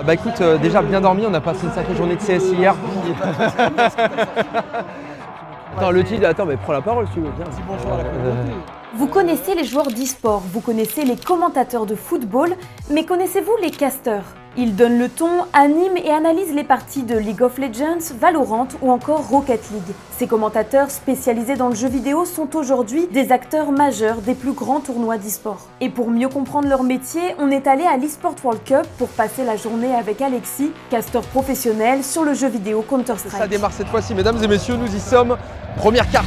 Bah écoute, déjà bien dormi, on a passé une sacrée journée de CS hier. Attends, le titre, attends, mais prends la parole si tu veux, viens. Bonjour à la communauté. Vous connaissez les joueurs d'e-sport, vous connaissez les commentateurs de football, mais connaissez-vous les casteurs? Ils donnent le ton, animent et analysent les parties de League of Legends, Valorant ou encore Rocket League. Ces commentateurs spécialisés dans le jeu vidéo sont aujourd'hui des acteurs majeurs des plus grands tournois d'e-sport. Et pour mieux comprendre leur métier, on est allé à l'eSport World Cup pour passer la journée avec Alexis, casteur professionnel sur le jeu vidéo Counter-Strike. Ça démarre cette fois-ci, mesdames et messieurs, nous y sommes. Première carte.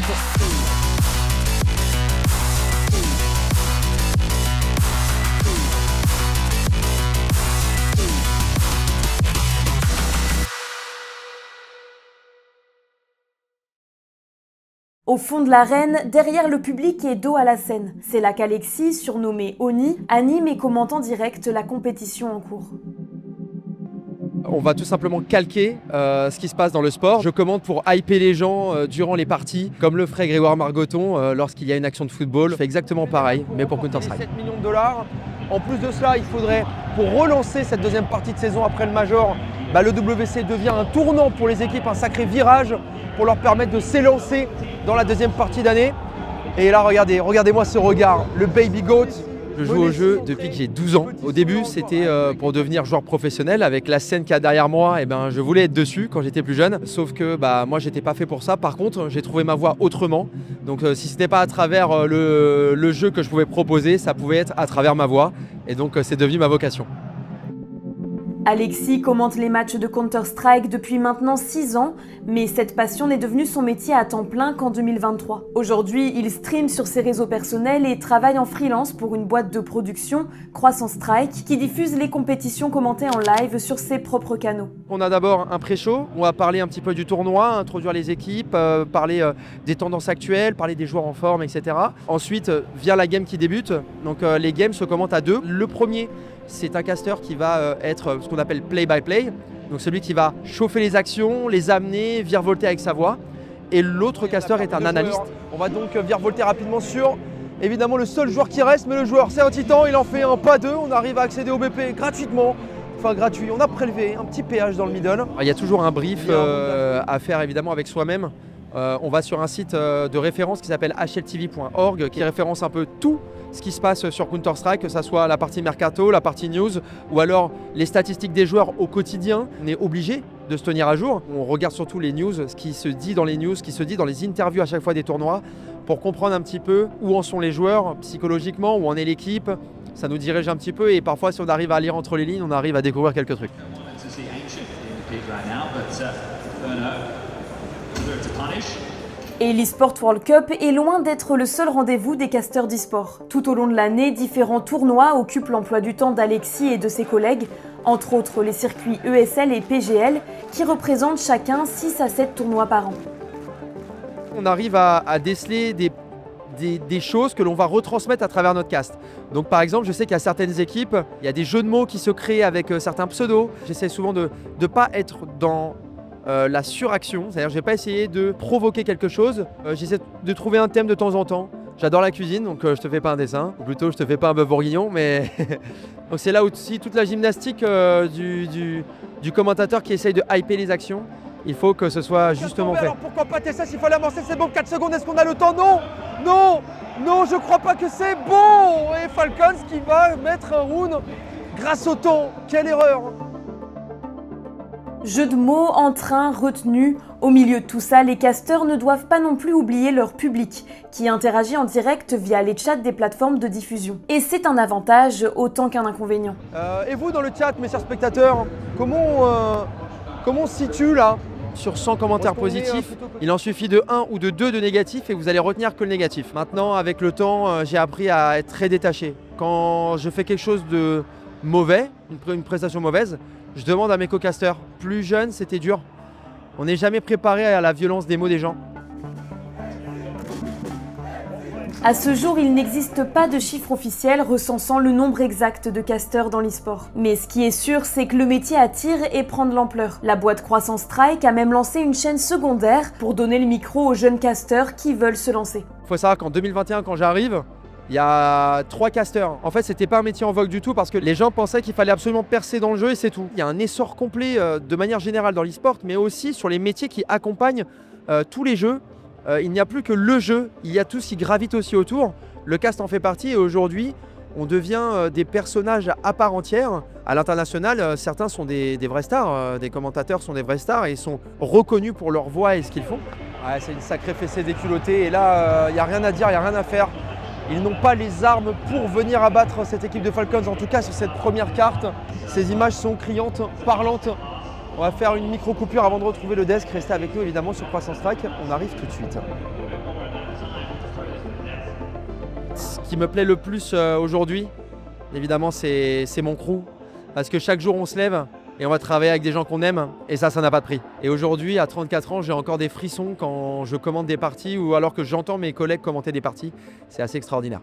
Au fond de l'arène, derrière le public et dos à la scène, c'est là qu'Alexis, surnommé Oni, anime et commente en direct la compétition en cours. On va tout simplement calquer ce qui se passe dans le sport. Je commente pour hyper les gens durant les parties, comme le ferait Grégoire Margoton lorsqu'il y a une action de football. Je fais exactement pareil, mais pour Counter-Strike. 7 millions de dollars. En plus de cela, il faudrait, pour relancer cette deuxième partie de saison après le Major, le WC devient un tournant pour les équipes, un sacré virage pour leur permettre de s'élancer dans la deuxième partie d'année. Et là, regardez-moi ce regard, le Baby Goat. Je joue au jeu depuis que j'ai 12 ans. Au début, c'était pour devenir joueur professionnel. Avec la scène qu'il y a derrière moi, je voulais être dessus quand j'étais plus jeune. Sauf que moi, j'étais pas fait pour ça. Par contre, j'ai trouvé ma voie autrement. Donc si ce n'était pas à travers le jeu que je pouvais proposer, ça pouvait être à travers ma voix. Et donc c'est devenu ma vocation. Alexis commente les matchs de Counter-Strike depuis maintenant 6 ans, mais cette passion n'est devenue son métier à temps plein qu'en 2023. Aujourd'hui, il stream sur ses réseaux personnels et travaille en freelance pour une boîte de production, Croissant Strike, qui diffuse les compétitions commentées en live sur ses propres canaux. On a d'abord un pré-show, on va parler un petit peu du tournoi, introduire les équipes, parler des tendances actuelles, parler des joueurs en forme, etc. Ensuite, vient la game qui débute, donc les games se commentent à deux. Le premier, c'est un casteur qui va être ce qu'on appelle play-by-play, donc celui qui va chauffer les actions, les amener, virevolter avec sa voix. Et l'autre casteur est un analyste. On va donc virevolter rapidement sur, évidemment, le seul joueur qui reste, mais le joueur, c'est un titan, il en fait un pas deux, on arrive à accéder au BP gratuitement. Enfin gratuit, on a prélevé un petit péage dans le middle. Il y a toujours un brief à faire évidemment avec soi-même. On va sur un site de référence qui s'appelle hltv.org qui référence un peu tout ce qui se passe sur Counter-Strike, que ce soit la partie mercato, la partie news ou alors les statistiques des joueurs au quotidien. On est obligé de se tenir à jour. On regarde surtout les news, ce qui se dit dans les news, ce qui se dit dans les interviews à chaque fois des tournois pour comprendre un petit peu où en sont les joueurs psychologiquement, où en est l'équipe. Ça nous dirige un petit peu et parfois si on arrive à lire entre les lignes, on arrive à découvrir quelques trucs. Et l'eSport World Cup est loin d'être le seul rendez-vous des casteurs d'e-sport. Tout au long de l'année, différents tournois occupent l'emploi du temps d'Alexis et de ses collègues, entre autres les circuits ESL et PGL, qui représentent chacun 6 à 7 tournois par an. On arrive à déceler des choses que l'on va retransmettre à travers notre cast. Donc par exemple, je sais qu'il y a certaines équipes, il y a des jeux de mots qui se créent avec certains pseudos. J'essaie souvent de ne pas être dans la suraction, c'est-à-dire je ne vais pas essayer de provoquer quelque chose, j'essaie de trouver un thème de temps en temps. J'adore la cuisine, donc je te fais pas un dessin, ou plutôt je te fais pas un bœuf bourguignon, mais donc c'est là aussi toute la gymnastique du commentateur qui essaye de hyper les actions. Il faut que ce soit justement fait. Alors pourquoi pas Tessa, s'il fallait amorcer, c'est bon, 4 secondes, est-ce qu'on a le temps? Non, non, non, je crois pas que c'est bon. Et Falcons qui va mettre un round grâce au temps, quelle erreur. Jeux de mots, entrain, retenue. Au milieu de tout ça, les casteurs ne doivent pas non plus oublier leur public, qui interagit en direct via les chats des plateformes de diffusion. Et c'est un avantage autant qu'un inconvénient. Et vous dans le chat, mes chers spectateurs, comment on se situe là? Sur 100 commentaires positifs, il en suffit de 1 ou de 2 de négatifs et vous allez retenir que le négatif. Maintenant, avec le temps, j'ai appris à être très détaché. Quand je fais quelque chose de mauvais, une prestation mauvaise, je demande à mes co-casters. Plus jeune, c'était dur. On n'est jamais préparé à la violence des mots des gens. À ce jour, il n'existe pas de chiffre officiel recensant le nombre exact de casteurs dans l'e-sport. Mais ce qui est sûr, c'est que le métier attire et prend de l'ampleur. La boîte Croissant Strike a même lancé une chaîne secondaire pour donner le micro aux jeunes casteurs qui veulent se lancer. Il faut savoir qu'en 2021, quand j'arrive, Il y a 3 casters. En fait, c'était pas un métier en vogue du tout parce que les gens pensaient qu'il fallait absolument percer dans le jeu et c'est tout. Il y a un essor complet de manière générale dans l'e-sport, mais aussi sur les métiers qui accompagnent tous les jeux. Il n'y a plus que le jeu, il y a tout ce qui gravite aussi autour. Le cast en fait partie et aujourd'hui, on devient des personnages à part entière. À l'international, certains sont des vraies stars, des commentateurs sont des vraies stars et sont reconnus pour leur voix et ce qu'ils font. Ouais, c'est une sacrée fessée déculottée et là, il n'y a rien à dire, il n'y a rien à faire. Ils n'ont pas les armes pour venir abattre cette équipe de Falcons, en tout cas sur cette première carte. Ces images sont criantes, parlantes. On va faire une micro-coupure avant de retrouver le desk. Restez avec nous évidemment sur Croissance Track, on arrive tout de suite. Ce qui me plaît le plus aujourd'hui, évidemment, c'est mon crew. Parce que chaque jour on se lève et on va travailler avec des gens qu'on aime et ça n'a pas de prix. Et aujourd'hui, à 34 ans, j'ai encore des frissons quand je commente des parties ou alors que j'entends mes collègues commenter des parties. C'est assez extraordinaire.